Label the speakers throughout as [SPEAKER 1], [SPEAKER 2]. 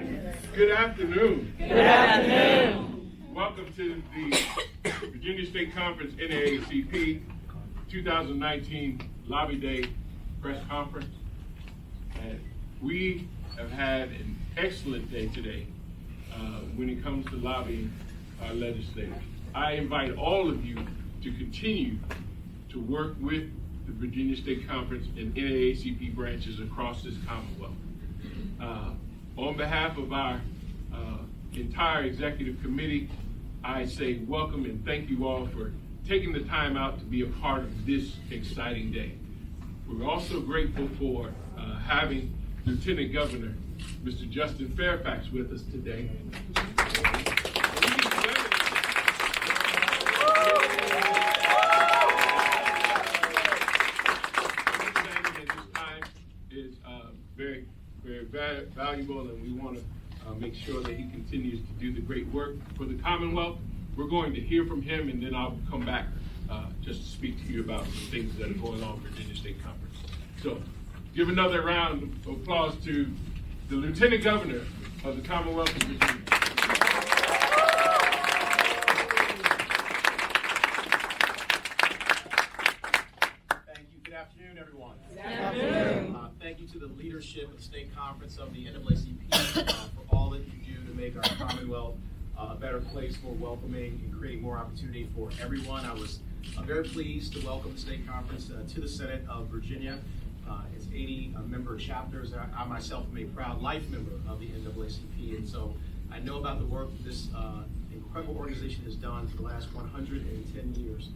[SPEAKER 1] Good afternoon.
[SPEAKER 2] Good afternoon.
[SPEAKER 1] Welcome to the Virginia State Conference NAACP 2019 Lobby Day press conference. And we have had an excellent day today when it comes to lobbying our legislators. I invite all of you to continue to work with the Virginia State Conference and NAACP branches across this Commonwealth. On behalf of our entire executive committee, I say welcome and thank you all for taking the time out to be a part of this exciting day. We're also grateful for having Lieutenant Governor Mr. Justin Fairfax with us today. Very valuable, and we want to make sure that he continues to do the great work for the Commonwealth. We're going to hear from him, and then I'll come back just to speak to you about some things that are going on at Virginia State Conference. So give another round of applause to the Lieutenant Governor of the Commonwealth of Virginia.
[SPEAKER 3] Thank you. Good afternoon, everyone.
[SPEAKER 2] Good afternoon.
[SPEAKER 3] Thank you to the leadership of the State Conference of the NAACP for all that you do to make our Commonwealth a better place, more welcoming, and creating more opportunity for everyone. I was very pleased to welcome the State Conference to the Senate of Virginia. It's 80 member chapters. I myself am a proud life member of the NAACP, and so I know about the work this incredible organization has done for the last 110 years.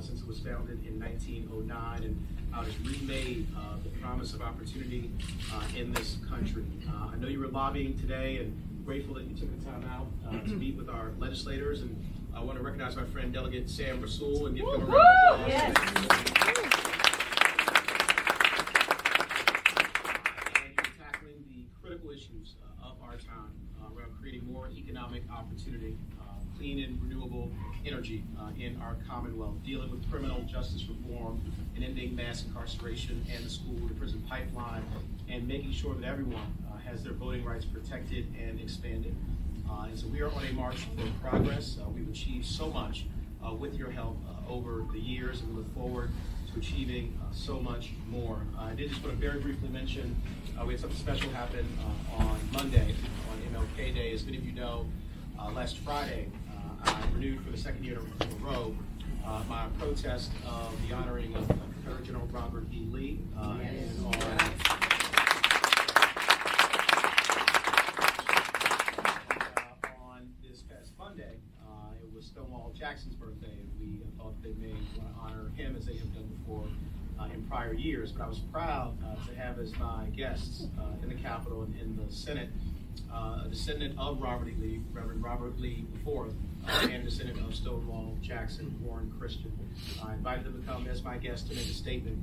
[SPEAKER 3] Since it was founded in 1909, and how it has remade the promise of opportunity in this country. I know you were lobbying today, and grateful that you took the time out to meet with our legislators. And I want to recognize my friend Delegate Sam Rasoul and give him a round of applause.
[SPEAKER 2] Yes.
[SPEAKER 3] And you're tackling the critical issues of our time around creating more economic opportunity, clean and renewable energy in our Commonwealth, dealing with criminal justice reform and ending mass incarceration and the school to prison pipeline, and making sure that everyone has their voting rights protected and expanded. And so we are on a march for progress. We've achieved so much with your help over the years, and we look forward to achieving so much more. I did just want to very briefly mention we had something special happen on Monday, on MLK Day. As many of you know, last Friday, I renewed for the second year in a row my protest of the honoring of Confederate General Robert E. Lee. And on this past Monday, it was Stonewall Jackson's birthday, and we thought they may want to honor him as they have done before in prior years. But I was proud to have as my guests in the Capitol and in the Senate a descendant of Robert E. Lee, Reverend Robert Lee IV, and descendant of Stonewall Jackson, Warren Christian. I invited them to come as my guest to make a statement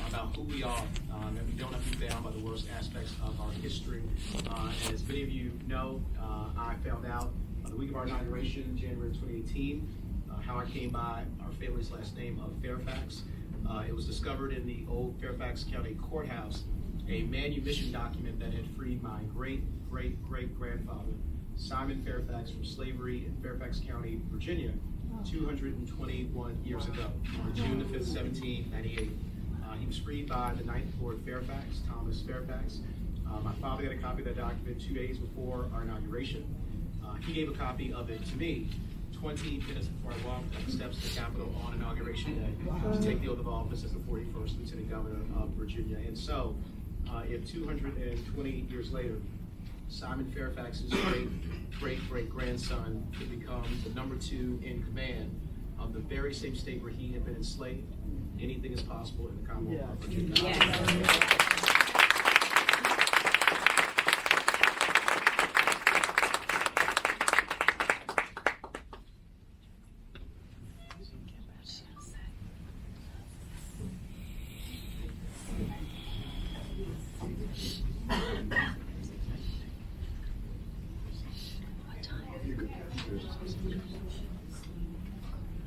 [SPEAKER 3] about who we are, that we don't have to be bound by the worst aspects of our history. And as many of you know, I found out the week of our inauguration, January 2018, how I came by our family's last name of Fairfax. It was discovered in the old Fairfax County Courthouse, a manumission document that had freed my great-great-great-grandfather, Simon Fairfax, from slavery in Fairfax County, Virginia, 221 years ago, on June the 5th, 1798. He was freed by the 9th Lord Fairfax, Thomas Fairfax. My father got a copy of that document 2 days before our inauguration. He gave a copy of it to me 20 minutes before I walked up the steps of the Capitol on Inauguration Day to take the oath of office as the 41st Lieutenant Governor of Virginia. And so, if 220 years later, Simon Fairfax's great-great-grandson could become the #2 in command of the very same state where he had been enslaved, anything is possible in the Commonwealth of Virginia.
[SPEAKER 2] Yes.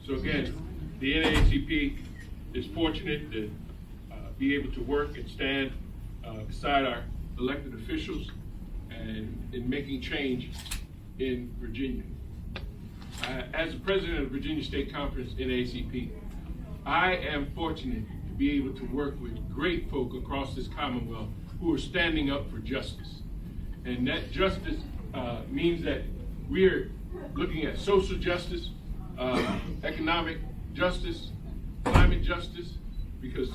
[SPEAKER 1] So again, the NAACP is fortunate to be able to work and stand beside our elected officials and in making change in Virginia. As the president of Virginia State Conference NAACP, I am fortunate to be able to work with great folk across this Commonwealth who are standing up for justice. And that justice means that we're looking at social justice, economic justice, climate justice, because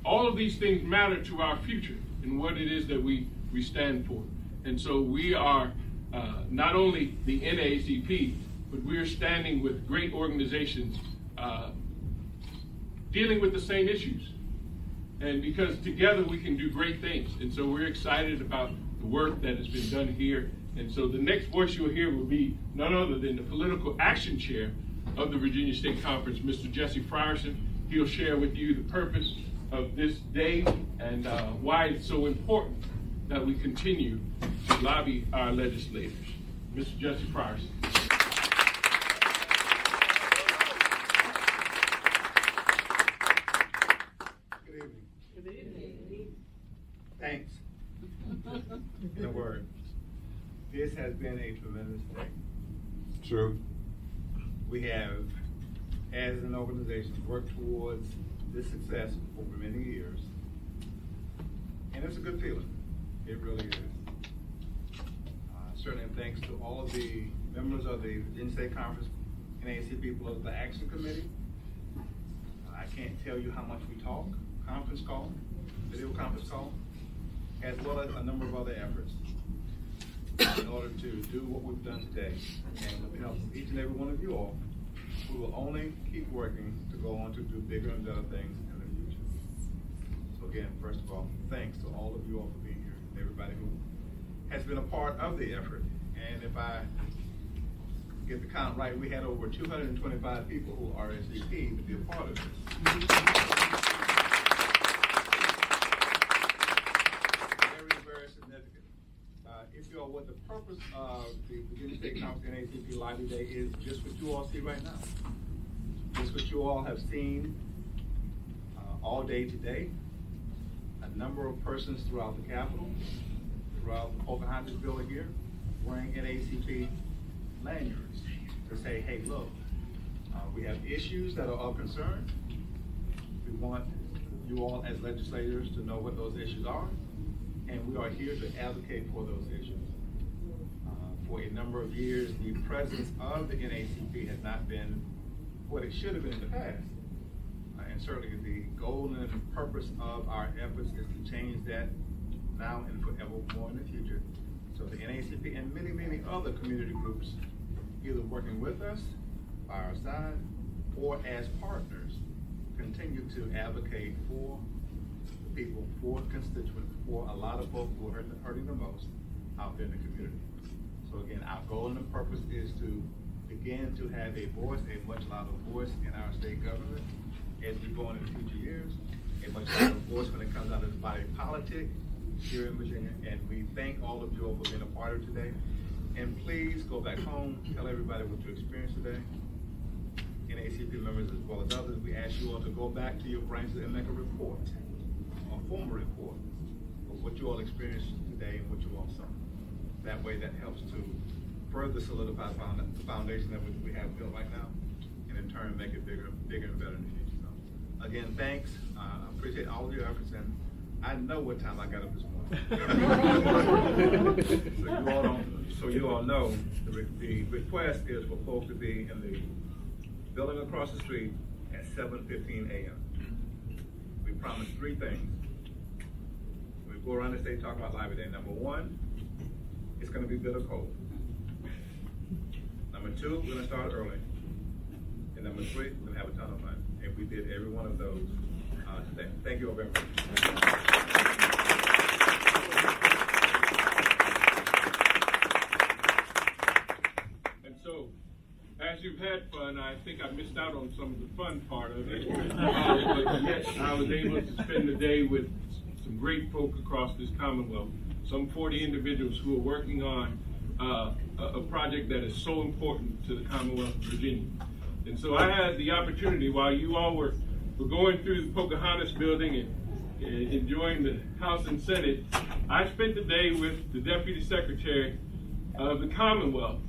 [SPEAKER 1] all of these things matter to our future and what it is that we stand for. And so we are not only the NAACP, but we are standing with great organizations dealing with the same issues. And because together we can do great things. And so we're excited about the work that has been done here. And so the next voice you'll hear will be none other than the political action chair of the Virginia State Conference, Mr. Justin Fairfax. He'll share with you the purpose of this day and why it's so important that we continue to lobby our legislators. Mr. Justin Fairfax.
[SPEAKER 4] Good evening. Thanks. In a word, this has been a tremendous day.
[SPEAKER 5] True.
[SPEAKER 4] We have, as an organization, worked towards this success over many years. And it's a good feeling. It really is. Certainly thanks to all of the members of the Virginia State Conference NAACP Political Action Committee. I can't tell you how much we talk, conference call, video conference call, as well as a number of other efforts in order to do what we've done today. And with the help of each and every one of you all, we will only keep working to go on to do bigger and better things in the future. So again, first of all, thanks to all of you all for being here, and everybody who has been a part of the effort. And if I get the count right, we had over 225 people who RSVP'd to be a part of this. Very significant. If you all, what the purpose of the Virginia State Conference NAACP Lobby Day is just what you all see right now. Just what you all have seen all day today. A number of persons throughout the Capitol, throughout the Pocahontas building here, wearing NAACP lanyards to say, hey, look, we have issues that are of concern. We want you all as legislators to know what those issues are, and we are here to advocate for those issues. For a number of years, the presence of the NAACP has not been what it should have been in the past. And certainly the goal and purpose of our efforts is to change that now and forevermore in the future. So the NAACP and many, many other community groups, either working with us, by our side, or as partners, continue to advocate for the people, for constituents, for a lot of folks who are hurting the most out there in the community. So again, our goal and purpose is to begin to have a voice, a much louder voice in our state government as we go into the future years, a much louder voice when it comes out of the body politic here in Virginia. And we thank all of you all for being a part of today. And please go back home, tell everybody what you experienced today. NAACP members as well as others, we ask you all to go back to your branches and make a report, a formal report of what you all experienced today and what you all saw. That way that helps to further solidify the foundation that we have built right now, and in turn make it bigger and better in the future. So, again, thanks. I appreciate all of your efforts, and I know what time I got up this morning. So you all know, the request is for folks to be in the building across the street at 7:15 a.m. We promised three things. We go around the state talking about Lobby Day. Number one, it's going to be bitter cold. Number two, we're going to start early. And number three, we're going to have a ton of fun. And we did every one of those today. Thank you all very much.
[SPEAKER 1] And so, as you've had fun, I think I missed out on some of the fun part of it. But yet, I was able to spend the day with some great folk across this Commonwealth. Some 40 individuals who are working on a project that is so important to the Commonwealth of Virginia. And so I had the opportunity, while you all were going through the Pocahontas building and enjoying the House and Senate, I spent the day with the Deputy Secretary of the Commonwealth,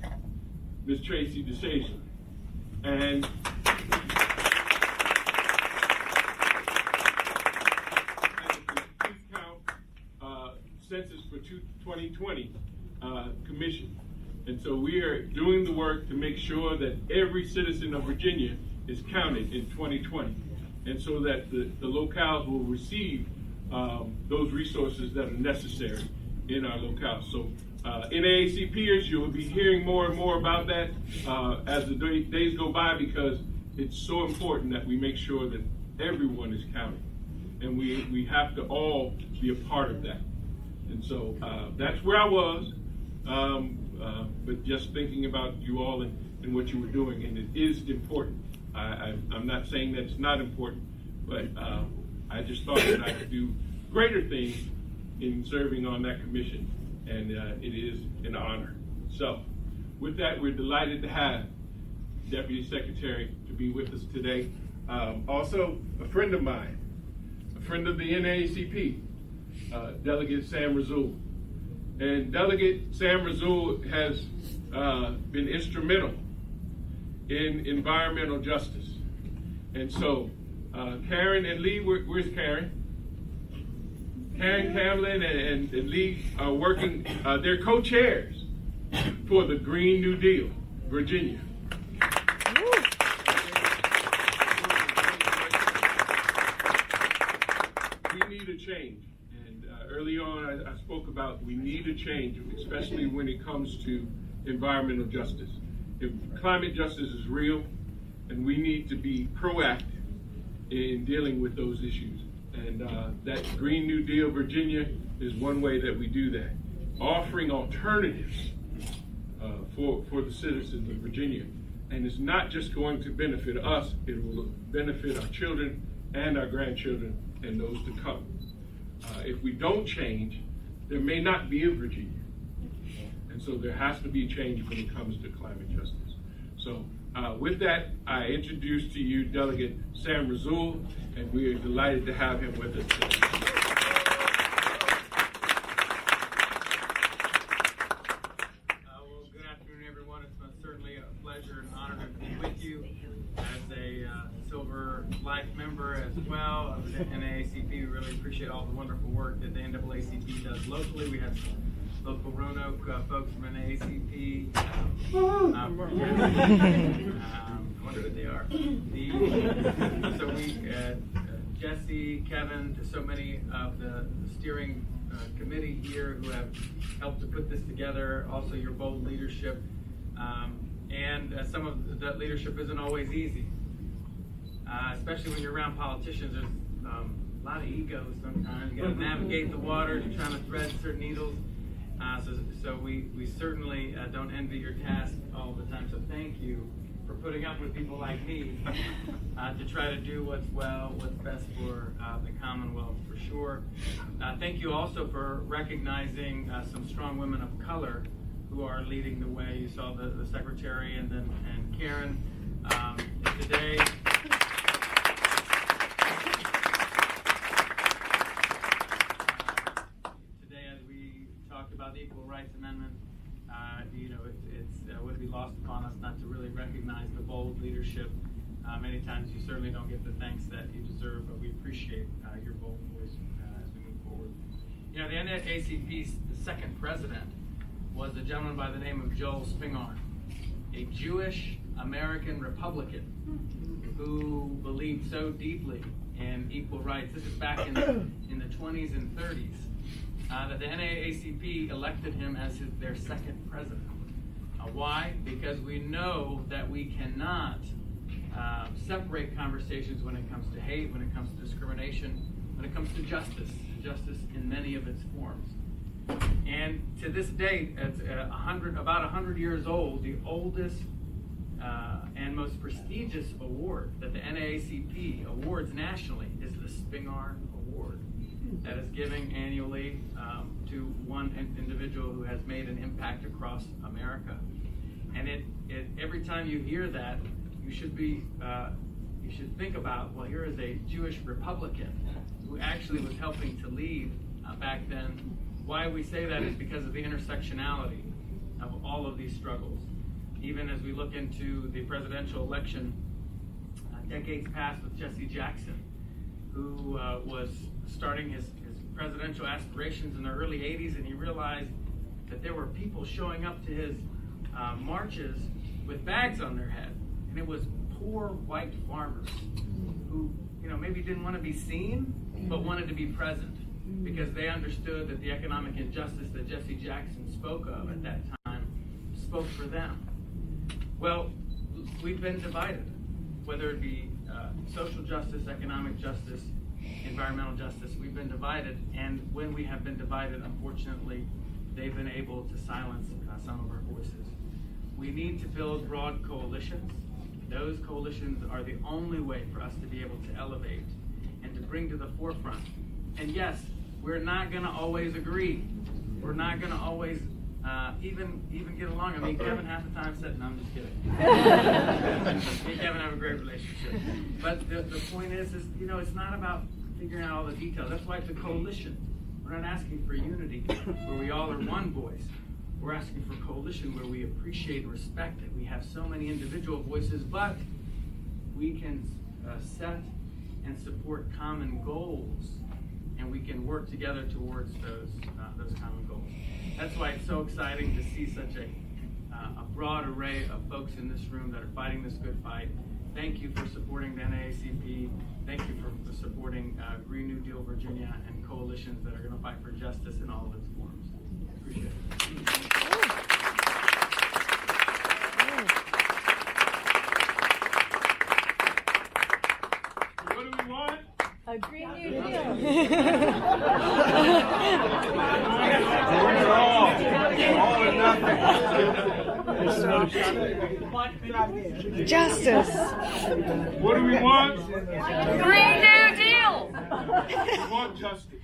[SPEAKER 1] Ms. Tracy DeShazer. And Census for 2020 Commission. And so we are doing the work to make sure that every citizen of Virginia is counted in 2020. And so that the locales will receive those resources that are necessary in our locales. So NAACPers, you will be hearing more and more about that as the days go by, because it's so important that we make sure that everyone is counted. And we have to all be a part of that. And so that's where I was, but just thinking about you all and what you were doing, and it is important. I'm not saying that it's not important, but I just thought that I could do greater things in serving on that commission, and it is an honor. So with that, we're delighted to have Deputy Secretary to be with us today. Also, a friend of mine, a friend of the NAACP, Delegate Sam Rasoul. And Delegate Sam Rasoul has been instrumental in environmental justice. And so Karen and Lee, where's Karen? Karen Camlin and Lee are working, they're co-chairs for the Green New Deal, Virginia. We need a change. Early on, I spoke about we need a change, especially when it comes to environmental justice. If climate justice is real, and we need to be proactive in dealing with those issues. And that Green New Deal Virginia is one way that we do that. Offering alternatives for the citizens of Virginia. And it's not just going to benefit us, it will benefit our children and our grandchildren and those to come. If we don't change, there may not be a Virginia. And so there has to be change when it comes to climate justice. So with that, I introduce to you Delegate Sam Rasoul, and we are delighted to have him with us today.
[SPEAKER 5] Well, good afternoon, everyone. It's certainly a pleasure and honor to be with you as a Silver Life member as well of the NAACP. We really appreciate all the wonderful work that the NAACP does locally. We have local Roanoke folks from NAACP. I wonder who they are. So we, Jesse, Kevin, to so many of the steering committee here who have helped to put this together. Also, your bold leadership, and some of that leadership isn't always easy. Especially when you're around politicians, there's a lot of egos sometimes. You got to navigate the waters, you're trying to thread certain needles. So we certainly don't envy your task all the time. So thank you for putting up with people like me to try to do what's best for the Commonwealth, for sure. Thank you also for recognizing some strong women of color who are leading the way. You saw the Secretary and Karen today. About the Equal Rights Amendment, it would be lost upon us not to really recognize the bold leadership. Many times you certainly don't get the thanks that you deserve, but we appreciate your bold voice as we move forward. The NAACP's second president was a gentleman by the name of Joel Spingarn, a Jewish American Republican who believed so deeply in equal rights. This is back in the 20s and 30s. That the NAACP elected him as their second president. Why? Because we know that we cannot separate conversations when it comes to hate, when it comes to discrimination, when it comes to justice in many of its forms. And to this date, it's about 100 years old, the oldest and most prestigious award that the NAACP awards nationally is the Spingarn Award. That is given annually to one individual who has made an impact across America. And every time you hear that, you should think about, well, here is a Jewish Republican who actually was helping to lead back then why we say that is because of the intersectionality of all of these struggles. Even as we look into the presidential election, decades past with Jesse Jackson, who was starting his presidential aspirations in the early 80s, and he realized that there were people showing up to his marches with bags on their head, and it was poor white farmers who, maybe didn't want to be seen, but wanted to be present because they understood that the economic injustice that Jesse Jackson spoke of at that time spoke for them. Well, we've been divided, whether it be social justice, economic justice, environmental justice. We've been divided, and when we have been divided, unfortunately, they've been able to silence some of our voices. We need to build broad coalitions. Those coalitions are the only way for us to be able to elevate and to bring to the forefront. And yes, we're not going to always agree. We're not going to always even get along. I mean, Kevin half the time said, no, I'm just kidding. Me and Kevin have a great relationship. But the point is, it's not about figuring out all the details. That's why it's a coalition. We're not asking for unity where we all are one voice. We're asking for coalition where we appreciate and respect that we have so many individual voices, but we can set and support common goals, and we can work together towards those common goals. That's why it's so exciting to see such a broad array of folks in this room that are fighting this good fight. Thank you for supporting the NAACP. Thank you for supporting Green New Deal Virginia and coalitions that are going to fight for justice in all of its forms. Appreciate it.
[SPEAKER 1] What do we want?
[SPEAKER 2] A Green New Deal.
[SPEAKER 4] All or nothing.
[SPEAKER 2] Justice.
[SPEAKER 1] What do we want?
[SPEAKER 2] Green New Deal.
[SPEAKER 1] We want justice.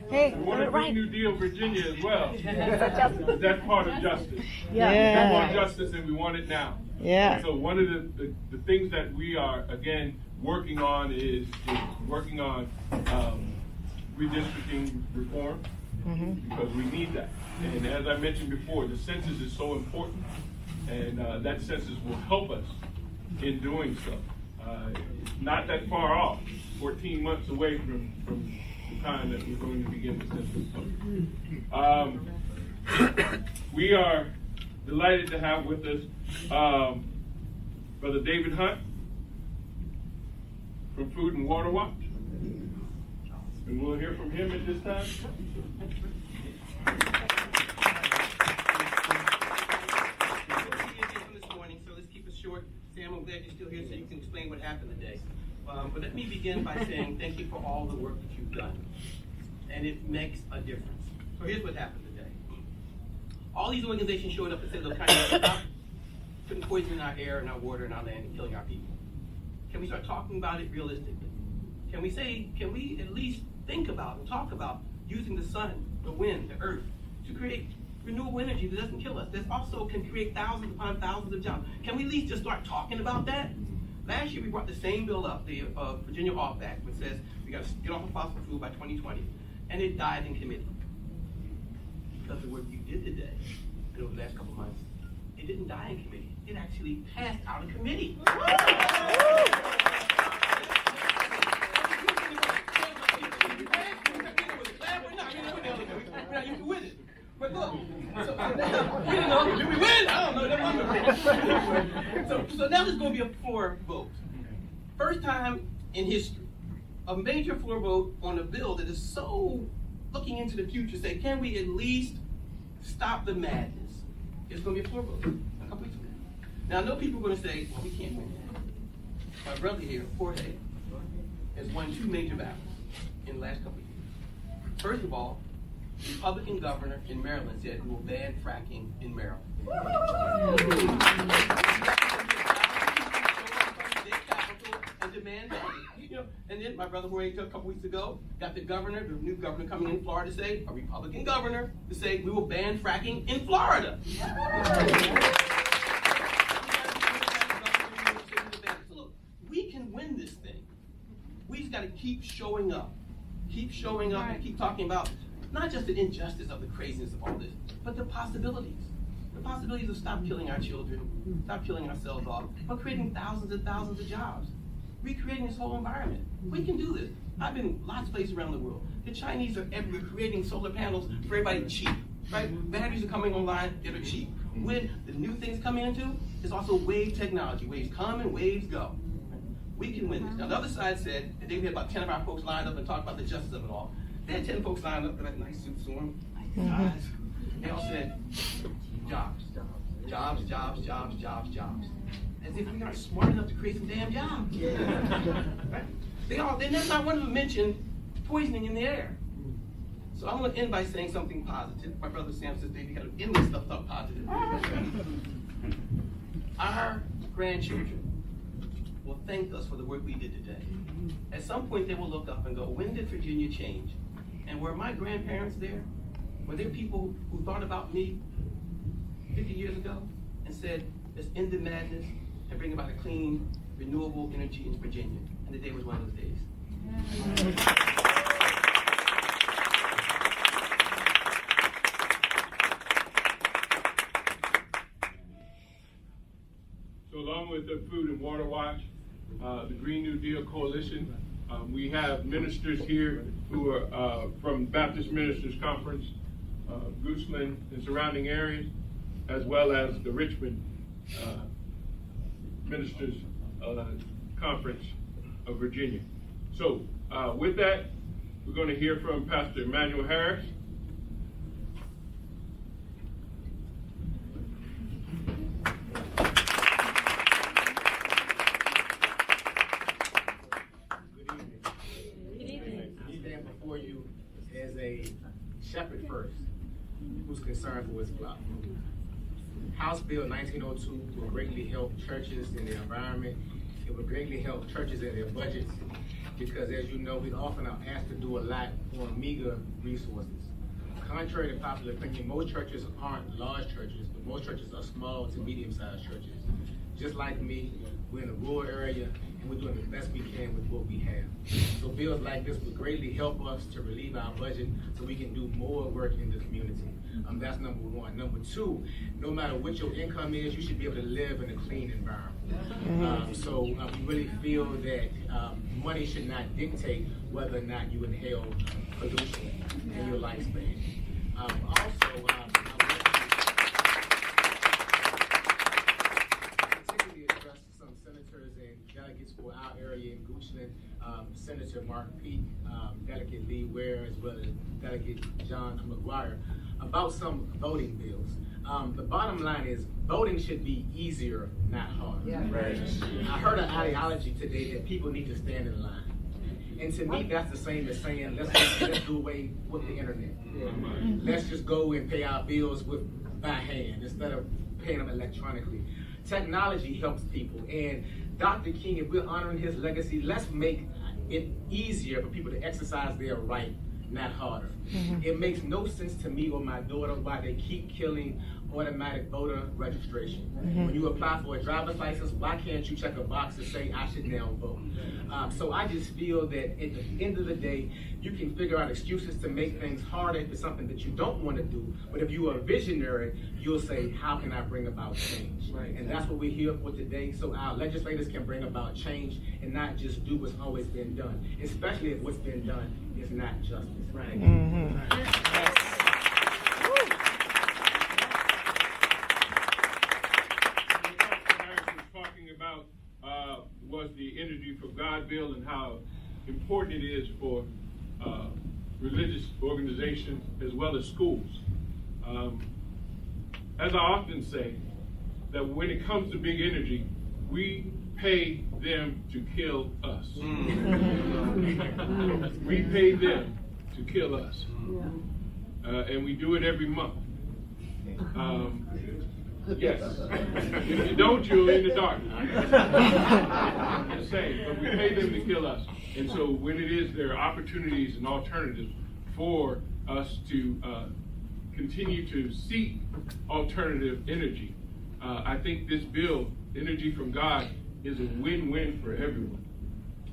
[SPEAKER 2] Hey,
[SPEAKER 1] We want a Green New Deal Virginia as well. That's part of justice.
[SPEAKER 2] Yeah.
[SPEAKER 1] We want justice, and we want it now.
[SPEAKER 2] Yeah.
[SPEAKER 1] So one of the things that we are, again, working on is working on redistricting reform, because we need that. And as I mentioned before, the census is so important, and that census will help us in doing so. It's not that far off, 14 months away from the time that we're going to begin the census. We are delighted to have with us Brother David Hunt from Food and Water Watch. And we'll hear from him at this time.
[SPEAKER 6] This morning, so let's keep it short. Sam, I'm glad you're still here so you can explain what happened today. But let me begin by saying thank you for all the work that you've done. And it makes a difference. So here's what happened today. All these organizations showed up and said, look, kind of stop putting poison in our air and our water and our land and killing our people. Can we start talking about it realistically? Can we at least think about and talk about using the sun, the wind, the earth to create renewable energy that doesn't kill us, that also can create thousands upon thousands of jobs? Can we at least just start talking about that? Last year we brought the same bill up, the Virginia Off Act, which says we got to get off of fossil fuel by 2020, and it died in committee. Because of the work you did today, and over the last couple of months, it didn't die in committee. It actually passed out of committee. But look, did we win? I don't know. So now there's going to be a floor vote. First time in history, a major floor vote on a bill that is so looking into the future, say, can we at least stop the madness? It's going to be a floor vote a couple weeks from now. Now, I know people are going to say, well, we can't win that. My brother here, Jorge, has won 2 major battles in the last couple of years. First of all, the Republican governor in Maryland said we will ban fracking in Maryland. And demand that. And then my brother Jorge a couple weeks ago got the new governor coming in Florida to say, a Republican governor, to say we will ban fracking in Florida. So look, we can win this thing. We just got to keep showing up. Keep showing up and keep talking about not just the injustice of the craziness of all this, but the possibilities. The possibilities of stop killing our children, stop killing ourselves off, but creating thousands and thousands of jobs, recreating this whole environment. We can do this. I've been lots of places around the world. The Chinese are everywhere creating solar panels for everybody cheap, right? Batteries are coming online that are cheap. When the new things come into, there's also wave technology. Waves come and waves go. We can win this. Now the other side said that they had about 10 of our folks lined up and talked about the justice of it all. They had 10 folks lined up in that nice suits on, eyes. They all said, jobs, jobs, jobs, jobs, jobs, jobs. As if we aren't smart enough to create some damn jobs. Right? They never not one of them mentioned poisoning in the air. So I'm going to end by saying something positive. My brother Sam says, Dave, you got to end this stuff up positive. Our grandchildren will thank us for the work we did today. At some point, they will look up and go, when did Virginia change? And were my grandparents there? Were there people who thought about me 50 years ago and said, let's end the madness and bring about a clean, renewable energy in Virginia? And the day was one of those days.
[SPEAKER 1] So along with the Food and Water Watch, the Green New Deal Coalition, we have ministers here who are from Baptist Ministers Conference, Goochland and surrounding areas, as well as the Richmond Ministers Conference of Virginia. So with that, we're going to hear from Pastor Emmanuel Harris.
[SPEAKER 3] As a shepherd first, who's concerned for his flock. House Bill 1902 will greatly help churches in their environment. It will greatly help churches in their budgets because, as you know, we often are asked to do a lot on meager resources. Contrary to popular opinion, most churches aren't large churches, but most churches are small to medium-sized churches. Just like me, we're in a rural area, and we're doing the best we can with what we have. So bills like this would greatly help us to relieve our budget so we can do more work in the community. That's number one. Number two, no matter what your income is, you should be able to live in a clean environment. So we really feel that money should not dictate whether or not you inhale pollution in your lifespan. Delegates for our area in Goochland, Senator Mark Peake, Delegate Lee Ware, as well as Delegate John McGuire, about some voting bills. The bottom line is voting should be easier, not harder. Yeah. Right. I heard an ideology today that people need to stand in line. And to me, that's the same as saying, let's do away with the internet. Yeah. Let's just go and pay our bills by hand instead of paying them electronically. Technology helps people, and Dr. King, if we're honoring his legacy, let's make it easier for people to exercise their right, not harder. It makes no sense to me or my daughter why they keep killing automatic voter registration. When you apply for a driver's license, why can't you check a box to say I should now vote? So I just feel that at the end of the day, you can figure out excuses to make things harder for something that you don't want to do. But if you are a visionary, you'll say, how can I bring about change? Right. And that's what we're here for today, so our legislators can bring about change and not just do what's always been done, especially if what's been done is not justice. Right.
[SPEAKER 1] Was the Energy for God bill and how important it is for religious organizations as well as schools. As I often say, that when it comes to big energy, we pay them to kill us. We pay them to kill us. And we do it every month. Yes. If you don't, you're in the dark. I'm just saying, but we pay them to kill us. And so when it is, there are opportunities and alternatives for us to continue to seek alternative energy. I think this bill, Energy from God, is a win-win for everyone.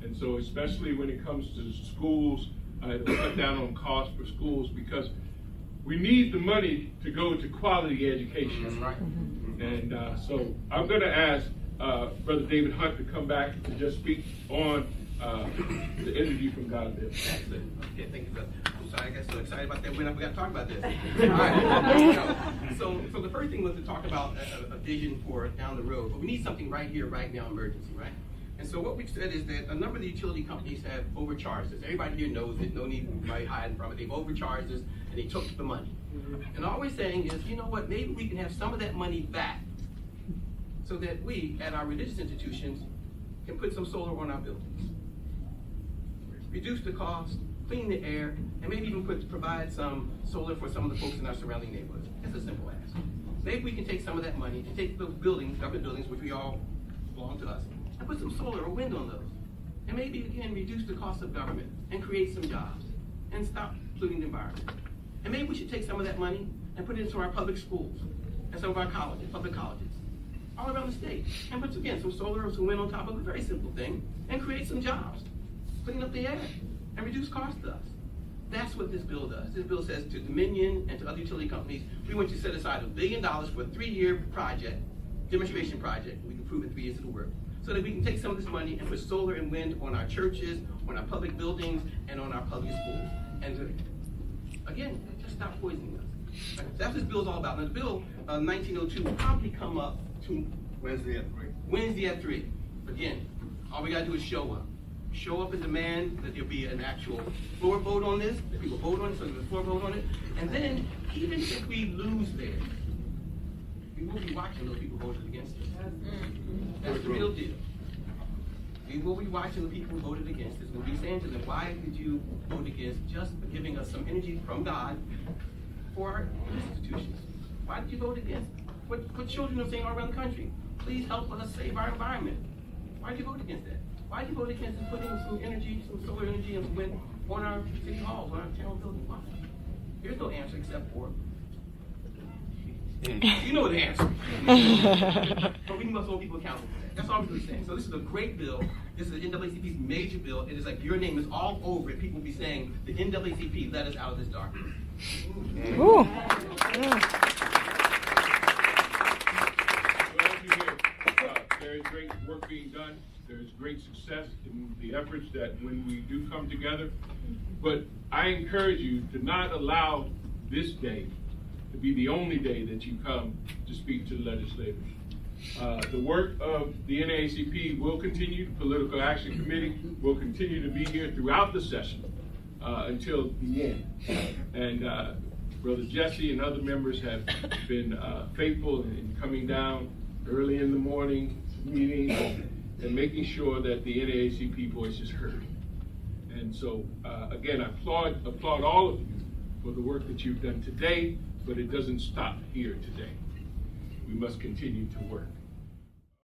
[SPEAKER 1] And so especially when it comes to schools, It'll cut down on costs for schools because we need the money to go to quality education.
[SPEAKER 6] That's right.
[SPEAKER 1] And so I'm going to ask Brother David Hunt to come back to just speak on the interview from God Bill.
[SPEAKER 6] Excellent. Okay, thank you, brother. I'm sorry, I got so excited about that. We got to talk about this. All right. So the first thing was to talk about a vision for down the road. But we need something right here, right now, emergency, right? And so what we've said is that a number of the utility companies have overcharged us. Everybody here knows it. No need to hide from it. They've overcharged us, and they took the money. And all we're saying is, you know what? Maybe we can have some of that money back, so that we, at our religious institutions, can put some solar on our buildings, reduce the cost, clean the air, and maybe even provide some solar for some of the folks in our surrounding neighborhoods. It's a simple ask. Maybe we can take some of that money and take those buildings, government buildings, which we all belong to us, and put some solar or wind on those. And maybe, again, reduce the cost of government and create some jobs and stop polluting the environment. And maybe we should take some of that money and put it into our public schools and some of our colleges, public colleges, all around the state. And put, again, some solar or some wind on top of a very simple thing and create some jobs, clean up the air, and reduce costs to us. That's what this bill does. This bill says to Dominion and to other utility companies, we want you to set aside $1 billion for a 3-year project, demonstration project. We can prove in 3 years it'll work. So that we can take some of this money and put solar and wind on our churches, on our public buildings, and on our public schools. And to, again, just stop poisoning us. Right? That's what this bill's all about. Now, the bill 1902 will probably come up to
[SPEAKER 4] Wednesday at 3.
[SPEAKER 6] Wednesday at 3. Again, all we gotta do is show up. Show up and demand that there be an actual floor vote on this, that people vote on it, so there's a floor vote on it. And then, even if we lose there, we will be watching those people voted against us. That's the real deal. We will be watching the people who voted against us. We'll be saying to them, why did you vote against just giving us some energy from God for our institutions? Why did you vote against? What children are saying all around the country? Please help us save our environment. Why did you vote against that? Why did you vote against putting some energy, some solar energy and wind on our city halls, on our town buildings? Why? There's no answer except for, you know the answer. But we must hold people accountable for that. That's all we're really saying. So this is a great bill. This is the NAACP's major bill. It is like your name is all over it. People will be saying, the NAACP let us out of this darkness.
[SPEAKER 2] Ooh.
[SPEAKER 1] There is great work being done. There is great success in the efforts that when we do come together. But I encourage you to not allow this day to be the only day that you come to speak to the legislators. The work of the NAACP will continue. The Political Action Committee will continue to be here throughout the session until the end. And Brother Jesse and other members have been faithful in coming down early in the morning to meetings and making sure that the NAACP voice is heard. And so, again, I applaud all of you for the work that you've done today, but it doesn't stop here today. We must continue to work.